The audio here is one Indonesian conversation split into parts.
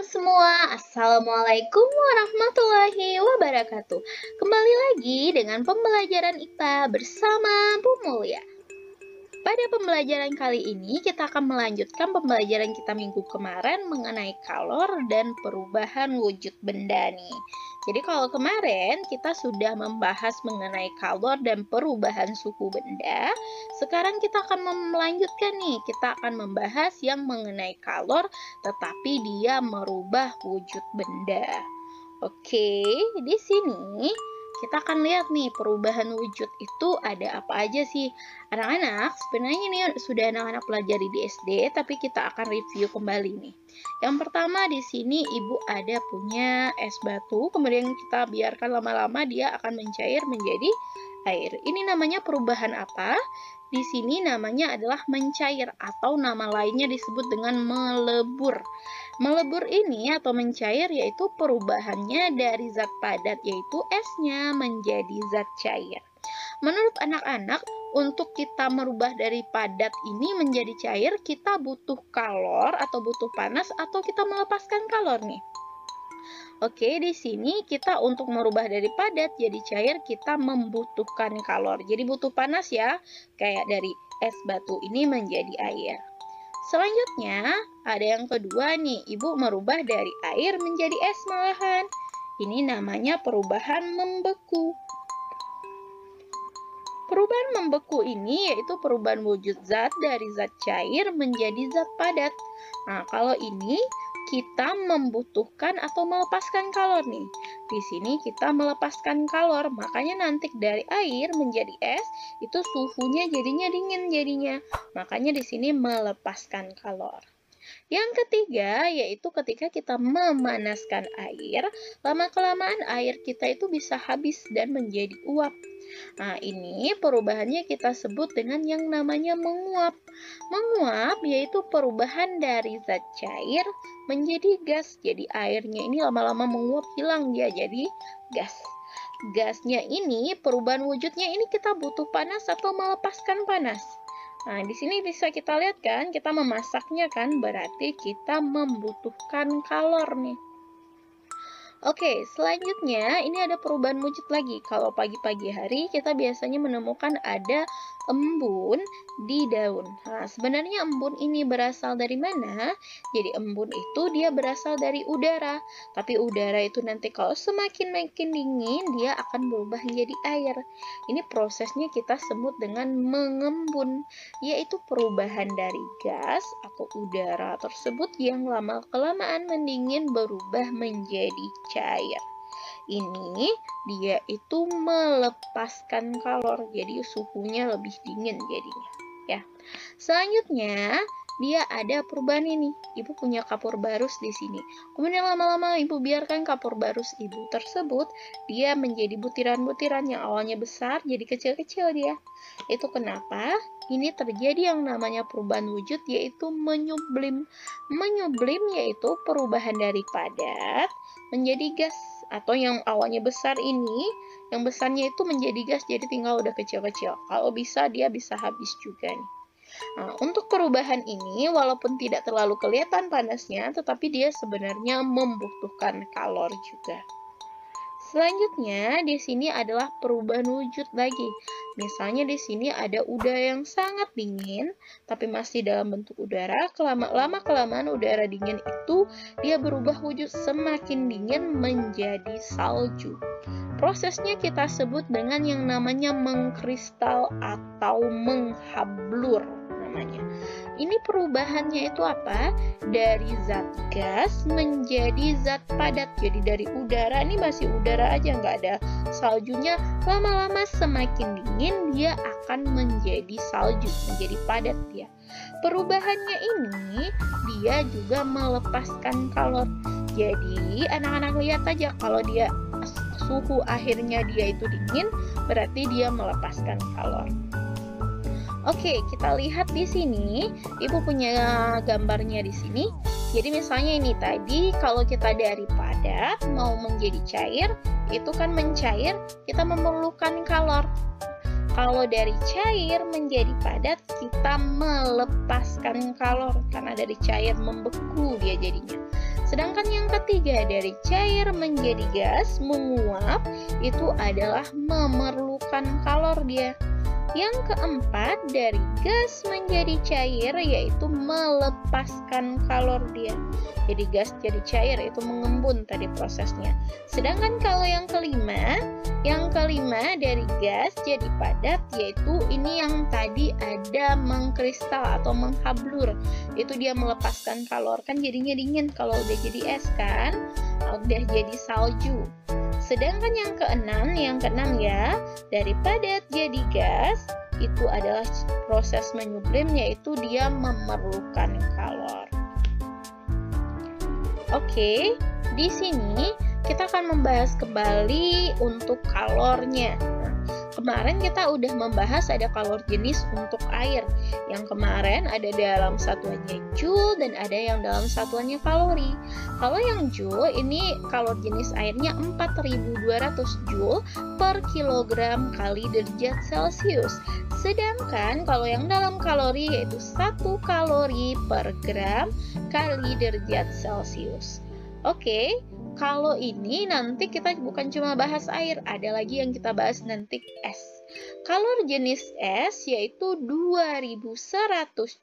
semua, Assalamualaikum warahmatullahi wabarakatuh. Kembali lagi dengan pembelajaran IPA bersama Bu Mulia. Pada pembelajaran kali ini kita akan melanjutkan pembelajaran kita minggu kemarin mengenai kalor dan perubahan wujud benda nih. Jadi kalau kemarin kita sudah membahas mengenai kalor dan perubahan suhu benda, sekarang kita akan melanjutkan nih, kita akan membahas yang mengenai kalor tetapi dia merubah wujud benda. Oke, di sini kita akan lihat nih perubahan wujud itu ada apa aja sih. Anak-anak, sebenarnya ini sudah anak-anak pelajari di SD, tapi kita akan review kembali nih. Yang pertama di sini Ibu ada punya es batu, kemudian kita biarkan lama-lama dia akan mencair menjadi air. Ini namanya perubahan apa? Di sini namanya adalah mencair atau nama lainnya disebut dengan melebur. Melebur ini atau mencair yaitu perubahannya dari zat padat yaitu esnya menjadi zat cair. Menurut anak-anak, untuk kita merubah dari padat ini menjadi cair, kita butuh kalor atau butuh panas atau kita melepaskan kalor nih. Oke, di sini kita untuk merubah dari padat jadi cair, kita membutuhkan kalor. Jadi butuh panas ya, kayak dari es batu ini menjadi air. Selanjutnya, ada yang kedua nih, Ibu merubah dari air menjadi es malahan. Ini namanya perubahan membeku. Perubahan membeku ini yaitu perubahan wujud zat dari zat cair menjadi zat padat. Nah, kalau ini kita membutuhkan atau melepaskan kalor nih. Di sini kita melepaskan kalor, makanya nanti dari air menjadi es, itu suhunya jadinya dingin jadinya. Makanya di sini melepaskan kalor. Yang ketiga yaitu ketika kita memanaskan air, lama-kelamaan air kita itu bisa habis dan menjadi uap. Nah, ini perubahannya kita sebut dengan yang namanya menguap. Menguap yaitu perubahan dari zat cair menjadi gas. Jadi airnya ini lama-lama menguap, hilang dia jadi gas. Gasnya ini, perubahan wujudnya ini kita butuh panas atau melepaskan panas. Nah, di sini bisa kita lihat kan, kita memasaknya kan, berarti kita membutuhkan kalor nih. Oke, selanjutnya ini ada perubahan wujud lagi. Kalau pagi-pagi hari kita biasanya menemukan ada embun di daun. Nah, sebenarnya embun ini berasal dari mana? Jadi embun itu dia berasal dari udara. Tapi udara itu nanti kalau semakin makin dingin, dia akan berubah menjadi air. Ini prosesnya kita sebut dengan mengembun, yaitu perubahan dari gas atau udara tersebut yang lama-kelamaan mendingin berubah menjadi cair. Ini dia itu melepaskan kalor, jadi suhunya lebih dingin jadinya ya. Selanjutnya dia ada perubahan ini. Ibu punya kapur barus di sini. Kemudian lama-lama Ibu biarkan kapur barus Ibu tersebut dia menjadi butiran-butiran yang awalnya besar jadi kecil-kecil dia. Itu kenapa? Ini terjadi yang namanya perubahan wujud yaitu menyublim. Menyublim yaitu perubahan dari padat menjadi gas atau yang awalnya besar ini, yang besarnya itu menjadi gas jadi tinggal udah kecil-kecil. Kalau bisa dia bisa habis juga nih. Nah, untuk perubahan ini walaupun tidak terlalu kelihatan panasnya, tetapi dia sebenarnya membutuhkan kalor juga. Selanjutnya di sini adalah perubahan wujud lagi. Misalnya di sini ada udara yang sangat dingin, tapi masih dalam bentuk udara. Lama-kelamaan udara dingin itu dia berubah wujud semakin dingin menjadi salju. Prosesnya kita sebut dengan yang namanya mengkristal atau menghablur namanya. Ini perubahannya itu apa? Dari zat gas menjadi zat padat. Jadi dari udara, ini masih udara aja, nggak ada saljunya. Lama-lama semakin dingin, dia akan menjadi salju, menjadi padat dia. Perubahannya ini, dia juga melepaskan kalor. Jadi anak-anak lihat aja, kalau dia suhu akhirnya dia itu dingin, berarti dia melepaskan kalor. Oke, kita lihat di sini. Ibu punya gambarnya di sini. Jadi misalnya ini tadi, kalau kita dari padat mau menjadi cair, itu kan mencair, kita memerlukan kalor. Kalau dari cair menjadi padat, kita melepaskan kalor karena dari cair membeku dia jadinya. Sedangkan yang ketiga, dari cair menjadi gas, menguap, itu adalah memerlukan kalor dia. Yang keempat, dari gas menjadi cair, yaitu melepaskan kalor dia. Jadi gas jadi cair, itu mengembun tadi prosesnya. Sedangkan kalau yang kelima dari gas jadi padat, yaitu ini yang tadi ada mengkristal atau menghablur. Itu dia melepaskan kalor, kan jadinya dingin kalau udah jadi es kan, udah jadi salju. Sedangkan yang keenam ya, dari padat jadi gas, itu adalah proses menyublim, yaitu dia memerlukan kalor. Oke, di sini kita akan membahas kembali untuk kalornya. Kemarin kita udah membahas ada kalor jenis untuk air. Yang kemarin ada dalam satuannya joule dan ada yang dalam satuannya kalori. Kalau yang joule ini kalor jenis airnya 4200 joule per kilogram kali derajat Celcius. Sedangkan kalau yang dalam kalori yaitu 1 kalori per gram kali derajat Celcius. Oke. Kalau ini nanti kita bukan cuma bahas air, ada lagi yang kita bahas nanti es. Kalor jenis es yaitu 2100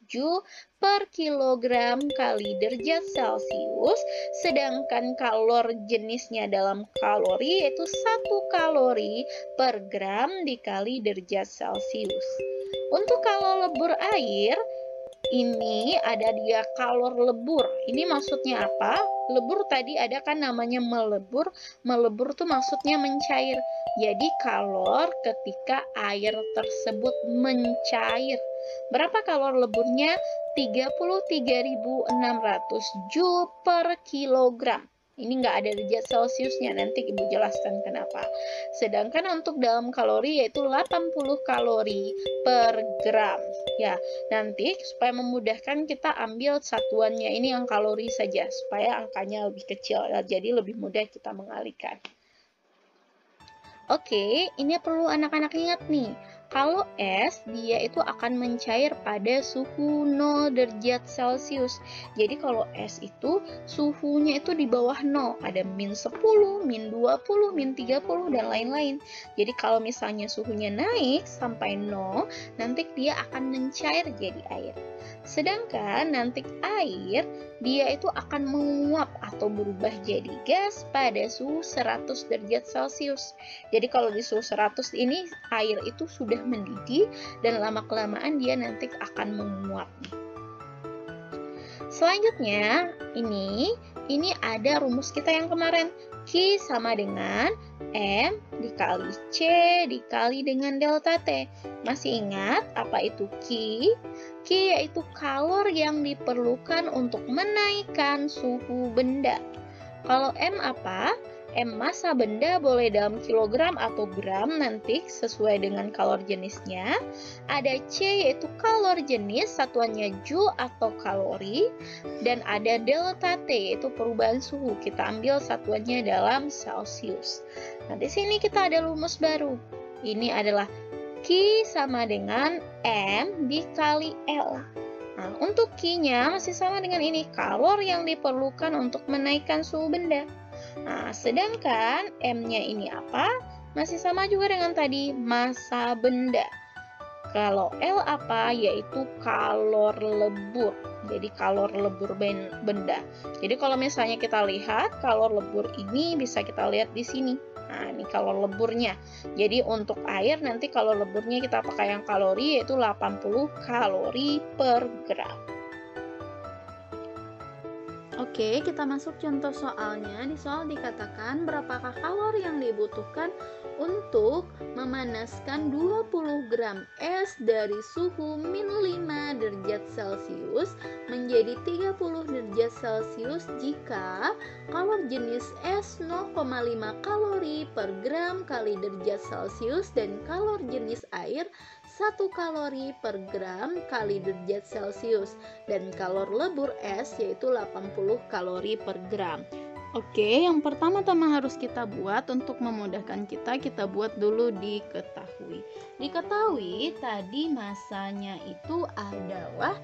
joule per kilogram kali derajat Celcius, sedangkan kalor jenisnya dalam kalori yaitu 1 kalori per gram dikali derajat Celcius. Untuk kalor lebur air, ini ada dia kalor lebur. Ini maksudnya apa? Lebur tadi ada kan namanya melebur. Melebur tuh maksudnya mencair. Jadi kalor ketika air tersebut mencair. Berapa kalor leburnya? 33.600 joule per kilogram. Ini nggak ada derajat Celciusnya, nanti Ibu jelaskan kenapa. Sedangkan untuk dalam kalori yaitu 80 kalori per gram. Ya, nanti supaya memudahkan kita ambil satuannya ini yang kalori saja, supaya angkanya lebih kecil, jadi lebih mudah kita mengalihkan. Oke, ini perlu anak-anak ingat nih. Kalau es, dia itu akan mencair pada suhu 0 derajat Celcius. Jadi kalau es itu suhunya itu di bawah 0. Ada min 10, min 20, min 30, dan lain-lain. Jadi kalau misalnya suhunya naik sampai 0, nanti dia akan mencair jadi air. Sedangkan nanti air, dia itu akan menguap atau berubah jadi gas pada suhu 100 derajat Celcius. Jadi kalau di suhu 100 ini air itu sudah mendidih dan lama-kelamaan dia nanti akan menguap. Selanjutnya, ini ada rumus kita yang kemarin. Q sama dengan M dikali C dikali dengan delta T. Masih ingat apa itu Q? Q yaitu kalor yang diperlukan untuk menaikkan suhu benda. Kalau M apa? M massa benda boleh dalam kilogram atau gram nanti sesuai dengan kalor jenisnya. Ada C yaitu kalor jenis, satuannya joule atau kalori. Dan ada delta T yaitu perubahan suhu, kita ambil satuannya dalam Celcius. Nah di sini kita ada rumus baru. Ini adalah Q sama dengan M dikali L. Nah, untuk Q-nya masih sama dengan ini, kalor yang diperlukan untuk menaikkan suhu benda. Nah, sedangkan M-nya ini apa? Masih sama juga dengan tadi, massa benda. Kalau L apa? Yaitu kalor lebur. Jadi kalor lebur benda. Jadi kalau misalnya kita lihat kalor lebur ini bisa kita lihat di sini. Nah, ini kalor leburnya. Jadi untuk air nanti kalor leburnya kita pakai yang kalori yaitu 80 kalori per gram. Oke, kita masuk contoh soalnya. Di soal dikatakan berapakah kalor yang dibutuhkan untuk memanaskan 20 gram es dari suhu min 5 derajat Celcius menjadi 30 derajat Celcius jika kalor jenis es 0,5 kalori per gram kali derajat Celcius dan kalor jenis air 1 kalori per gram kali derajat Celcius dan kalor lebur es yaitu 80 kalori per gram. Oke, yang pertama-tama harus kita buat untuk memudahkan kita buat dulu di kertas. diketahui. Diketahui tadi masanya itu adalah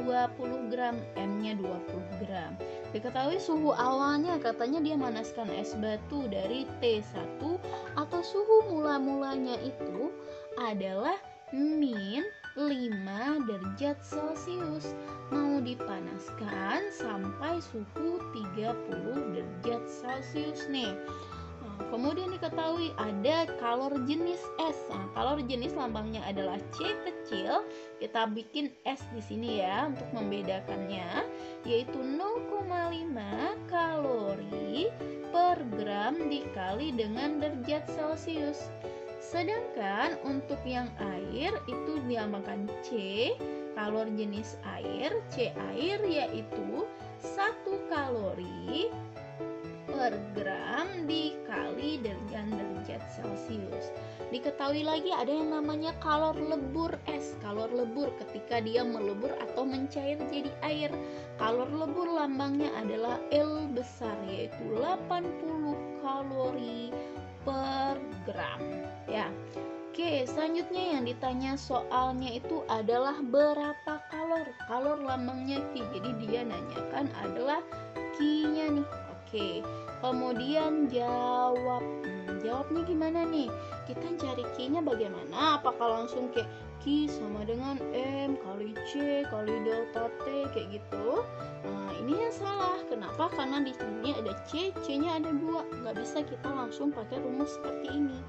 20 gram, M-nya 20 gram. Diketahui suhu awalnya, katanya dia manaskan es batu dari T1 atau suhu mula-mulanya itu adalah min 5 derajat Celcius, mau dipanaskan sampai suhu 30 derajat Celcius nih. Kemudian diketahui ada kalor jenis S. Kalor jenis lambangnya adalah C kecil. Kita bikin S di sini ya untuk membedakannya, yaitu 0,5 kalori per gram dikali dengan derajat Celcius. Sedangkan untuk yang air itu dilambangkan C, kalor jenis air, C air yaitu 1 kalori per gram dikali dengan derajat Celcius. Diketahui lagi ada yang namanya kalor lebur es. Kalor lebur ketika dia melebur atau mencair jadi air. Kalor lebur lambangnya adalah L besar, yaitu 80 kalori per gram ya. Oke, selanjutnya yang ditanya soalnya itu adalah berapa kalor. Kalor lambangnya Ki, jadi dia nanyakan adalah Ki-nya nih. Oke, kemudian jawabnya gimana nih? Kita cari Q-nya bagaimana? Apakah langsung kayak Q sama dengan M kali C kali delta T kayak gitu? Nah, ini yang salah. Kenapa? Karena di sini ada C, C-nya ada 2. Nggak bisa kita langsung pakai rumus seperti ini.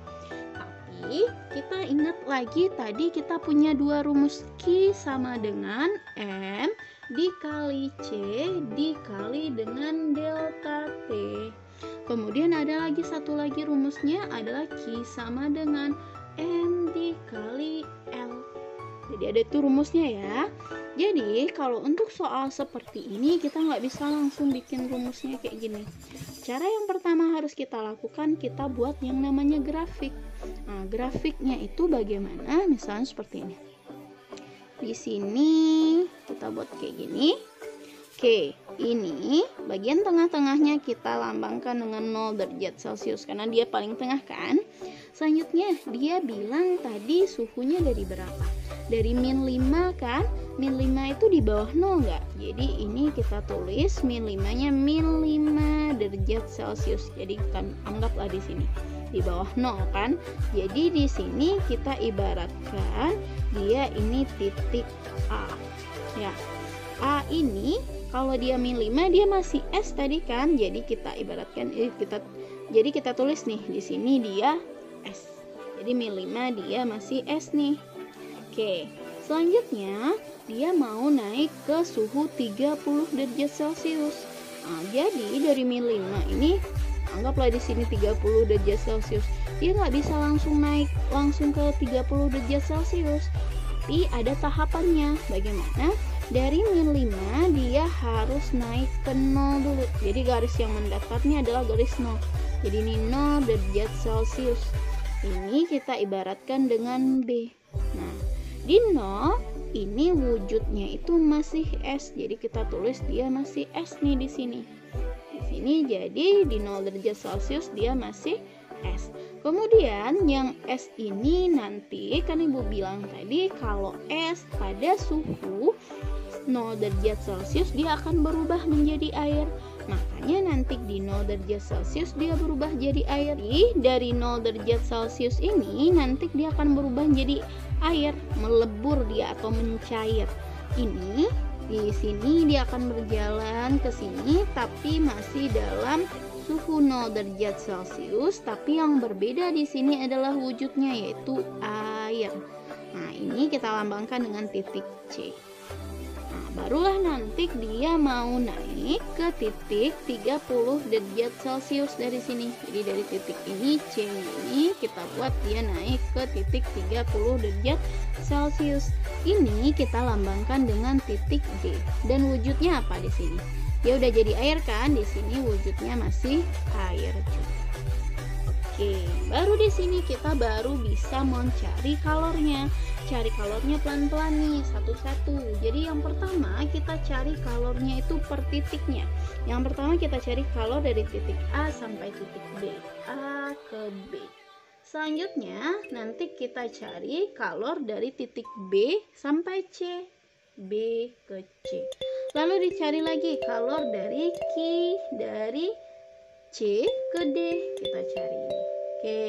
Tapi kita ingat lagi tadi kita punya 2 rumus. Q sama dengan M dikali C dikali dengan delta T. Kemudian ada lagi satu lagi rumusnya adalah Q sama dengan M dikali L. Jadi ada itu rumusnya ya. Jadi kalau untuk soal seperti ini kita nggak bisa langsung bikin rumusnya kayak gini. Cara yang pertama harus kita lakukan, kita buat yang namanya grafik. Nah, grafiknya itu bagaimana? Misalnya seperti ini. Di sini kita buat kayak gini. Oke, ini bagian tengah-tengahnya kita lambangkan dengan 0 derajat Celcius karena dia paling tengah kan. Selanjutnya dia bilang tadi suhunya dari berapa? Dari min 5 kan? Min 5 itu di bawah 0 enggak? Jadi ini kita tulis min 5-nya min 5 derajat Celcius. Jadi kita anggaplah di sini di bawah 0 kan. Jadi di sini kita ibaratkan dia ini titik A. Ya. A ini kalau dia min 5 dia masih S tadi kan. Jadi kita ibaratkan jadi kita tulis nih di sini dia S. Jadi min 5 dia masih S nih. Oke. Selanjutnya dia mau naik ke suhu 30 derajat Celcius. Nah, jadi dari min 5 ini anggaplah di sini 30 derajat Celcius. Dia nggak bisa langsung naik langsung ke 30 derajat Celcius. Tapi ada tahapannya. Bagaimana? Dari min 5 dia harus naik ke 0 dulu. Jadi garis yang mendekatnya adalah garis 0. Jadi ini 0 derajat Celcius. Ini kita ibaratkan dengan B. Nah, di 0 ini wujudnya itu masih S. Jadi kita tulis dia masih S nih di sini. Di sini jadi di 0 derajat Celcius dia masih S. Kemudian yang S ini nanti kan Ibu bilang tadi kalau S pada suhu 0 derajat Celcius dia akan berubah menjadi air. Makanya nanti di 0 derajat Celcius dia berubah jadi air. Dari 0 derajat Celcius ini nanti dia akan berubah menjadi air, melebur dia atau mencair. Ini di sini dia akan berjalan ke sini tapi masih dalam suhu 0 derajat Celcius, tapi yang berbeda di sini adalah wujudnya yaitu air. Nah, ini kita lambangkan dengan titik C. Barulah nanti dia mau naik ke titik 30 derajat Celcius dari sini. Jadi dari titik ini C ini kita buat dia naik ke titik 30 derajat Celcius. Ini kita lambangkan dengan titik D. Dan wujudnya apa di sini? Dia udah jadi air kan? Di sini wujudnya masih air juga. Oke, baru di sini kita baru bisa mencari kalornya. Cari kalornya pelan-pelan nih, satu-satu. Jadi yang pertama kita cari kalornya itu per titiknya. Yang pertama kita cari kalor dari titik A sampai titik B. A ke B. Selanjutnya, nanti kita cari kalor dari titik B sampai C. B ke C. Lalu dicari lagi kalor dari C ke D. Kita cari. Oke.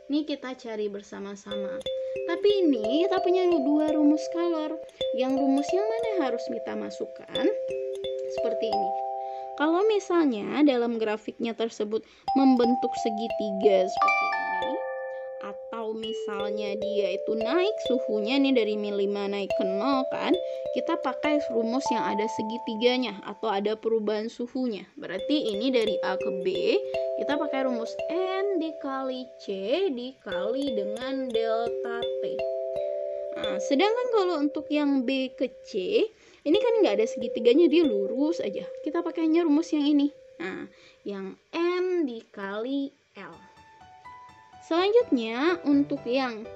Ini kita cari bersama-sama. Tapi ini kita punya dua rumus kalor. Yang rumus yang mana harus kita masukkan? Seperti ini. Kalau misalnya dalam grafiknya tersebut membentuk segitiga seperti ini, atau misalnya dia itu naik suhunya nih dari min 5 naik ke 0 kan, kita pakai rumus yang ada segitiganya atau ada perubahan suhunya. Berarti ini dari A ke B, kita pakai rumus N dikali C dikali dengan delta T. Nah, sedangkan kalau untuk yang B ke C, ini kan nggak ada segitiganya, dia lurus aja. Kita pakainya rumus yang ini. Nah, yang M dikali L. Selanjutnya, untuk yang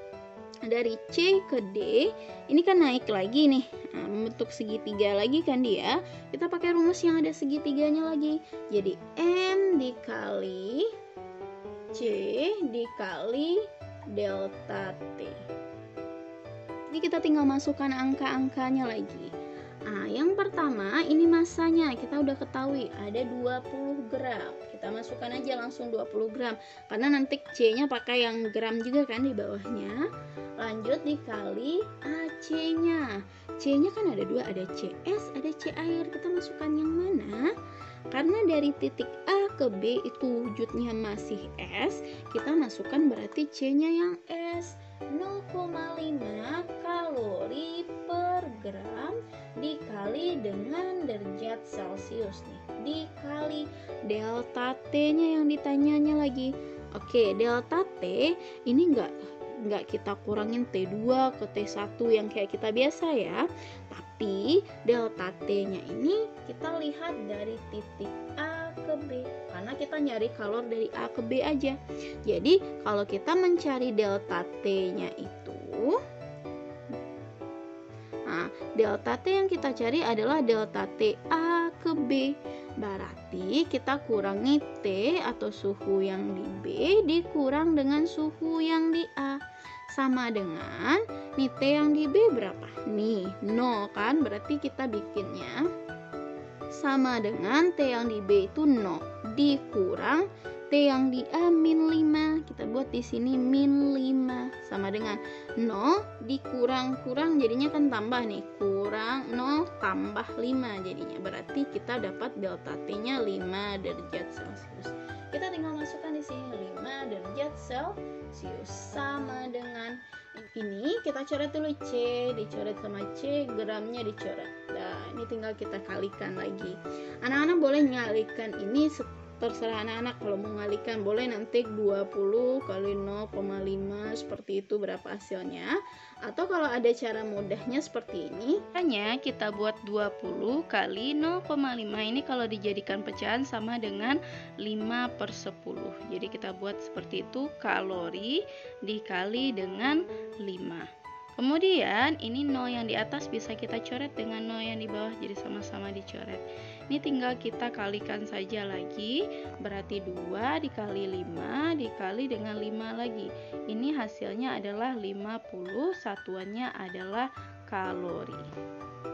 dari C ke D, ini kan naik lagi nih. Nah, membentuk segitiga lagi kan dia. Kita pakai rumus yang ada segitiganya lagi. Jadi, M dikali C dikali delta T. Jadi kita tinggal masukkan angka-angkanya lagi. Nah, yang pertama ini masanya kita udah ketahui ada 20 gram. Kita masukkan aja langsung 20 gram karena nanti C-nya pakai yang gram juga kan di bawahnya. Lanjut dikali AC-nya. C-nya kan ada dua, ada CS, ada C air. Kita masukkan yang mana? Karena dari titik A ke B itu wujudnya masih S, kita masukkan berarti C-nya yang S. 0,5 kalori per gram dikali dengan derajat Celcius nih, dikali delta T-nya yang ditanyanya lagi. Oke, delta T ini enggak kita kurangin T2 ke T1 yang kayak kita biasa ya. Tapi delta T-nya ini kita lihat dari titik A ke B karena kita nyari kalor dari A ke B aja. Jadi kalau kita mencari delta T-nya itu, nah delta T yang kita cari adalah delta T A ke B. Berarti kita kurangi T atau suhu yang di B dikurang dengan suhu yang di A. Sama dengan nih T yang di B berapa? Nih 0 kan, berarti kita bikinnya sama dengan T yang di B itu 0 dikurang T yang di A min 5. Kita buat di sini min 5 sama dengan 0 dikurang jadinya kan tambah nih, kurang 0 tambah 5 jadinya. Berarti kita dapat delta T-nya 5 derajat Celcius. Kita tinggal masukkan di sini 5 derajat Celcius sama dengan ini. Kita coret dulu C, dicoret sama C, gramnya dicoret. Nah, ini tinggal kita kalikan lagi. Anak-anak boleh nyalikan ini terserah anak-anak, kalau mau ngalikan boleh nanti 20 kali 0,5 seperti itu berapa hasilnya, atau kalau ada cara mudahnya seperti ini, hanya kita buat 20 kali 0,5 ini kalau dijadikan pecahan sama dengan 5/10. Jadi kita buat seperti itu, kalori dikali dengan 5. Kemudian ini 0 yang di atas bisa kita coret dengan 0 yang di bawah, jadi sama-sama dicoret. Ini tinggal kita kalikan saja lagi, berarti 2 dikali 5 dikali dengan 5 lagi. Ini hasilnya adalah 50, satuannya adalah kalori.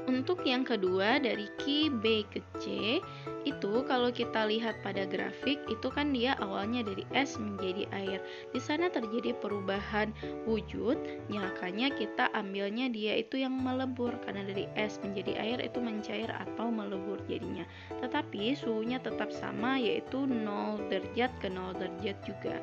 Untuk yang kedua dari Q, B ke C, itu kalau kita lihat pada grafik itu kan dia awalnya dari es menjadi air. Di sana terjadi perubahan wujud, makanya kita ambilnya dia itu yang melebur karena dari es menjadi air itu mencair atau melebur jadinya. Tetapi suhunya tetap sama yaitu 0 derajat ke 0 derajat juga.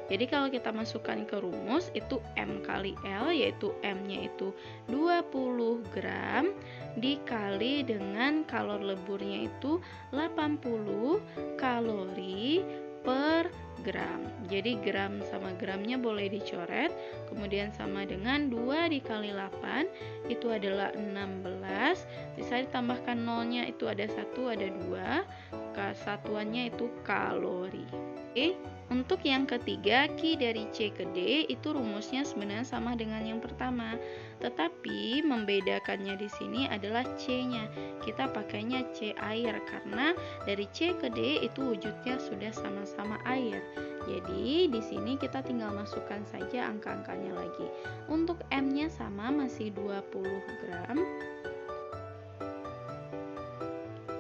Jadi kalau kita masukkan ke rumus itu M kali L, yaitu M-nya itu 20 gram dikali dengan kalor leburnya itu 80 kalori per gram. Jadi gram sama gramnya boleh dicoret, kemudian sama dengan 2 dikali 8 itu adalah 16, bisa ditambahkan nolnya itu ada 1 ada 2, satuannya itu kalori. Oke, untuk yang ketiga, Q dari C ke D itu rumusnya sebenarnya sama dengan yang pertama, tetapi membedakannya di sini adalah C-nya. Kita pakainya C air karena dari C ke D itu wujudnya sudah sama-sama air. Jadi di sini kita tinggal masukkan saja angka-angkanya lagi. Untuk M-nya sama, masih 20 gram.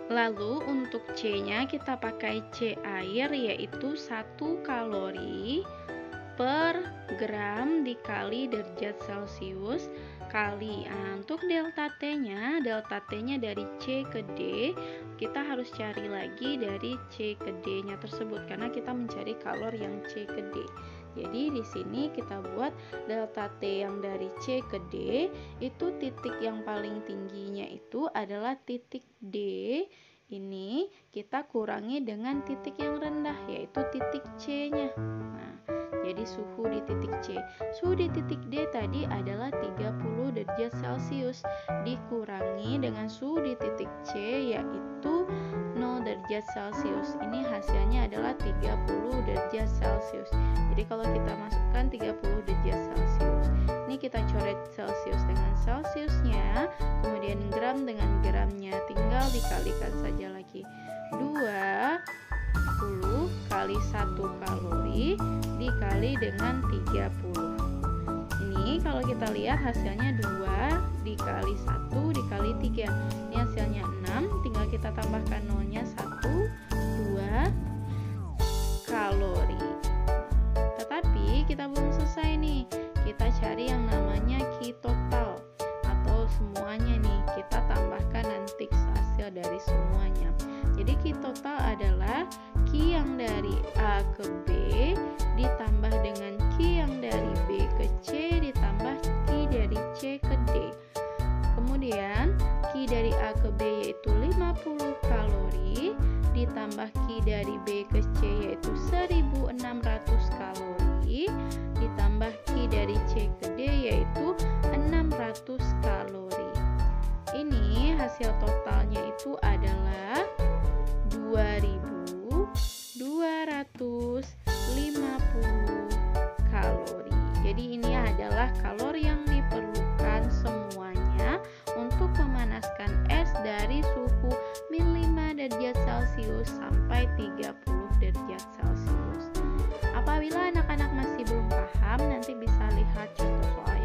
Lalu untuk C-nya kita pakai C air, yaitu 1 kalori per gram dikali derajat Celcius kali. Untuk delta T-nya dari C ke D, kita harus cari lagi dari C ke D-nya tersebut karena kita mencari kalor yang C ke D. Jadi di sini kita buat delta T yang dari C ke D, itu titik yang paling tingginya itu adalah titik D. Ini kita kurangi dengan titik yang rendah, yaitu titik C-nya. Nah, jadi suhu di titik C. Suhu di titik D tadi adalah 30 derajat Celcius dikurangi dengan suhu di titik C yaitu 0 derajat Celcius. Ini hasilnya adalah 30 derajat Celcius. Jadi kalau kita masukkan 30 derajat Celcius, ini kita coret Celcius dengan Celciusnya, kemudian gram dengan gramnya, tinggal dikalikan saja lagi. 20 kali 1 kalori dikali dengan 30. Ini kalau kita lihat hasilnya 2 dikali 1 dikali 3. Ini hasilnya 6, tinggal kita tambahkan nolnya 1, 2 kalori. Tetapi kita belum selesai nih. Kita cari yang namanya Q total atau semuanya nih. Kita tambahkan nanti hasil dari semuanya. Jadi Q total adalah Q yang dari A ke B ditambah dengan Q yang dari B ke C ditambah Q dari C ke D. Kemudian Q dari A ke B yaitu 50 kalori ditambah Q dari B ke C yaitu 1600 kalori ditambah Q dari C ke D yaitu 600 kalori. Ini hasil totalnya itu adalah 2250 kalori. Jadi ini adalah kalori yang diperlukan semuanya untuk memanaskan es dari suhu -5 derajat Celcius sampai 30 derajat Celcius. Apabila anak-anak masih belum paham, nanti bisa lihat contoh soal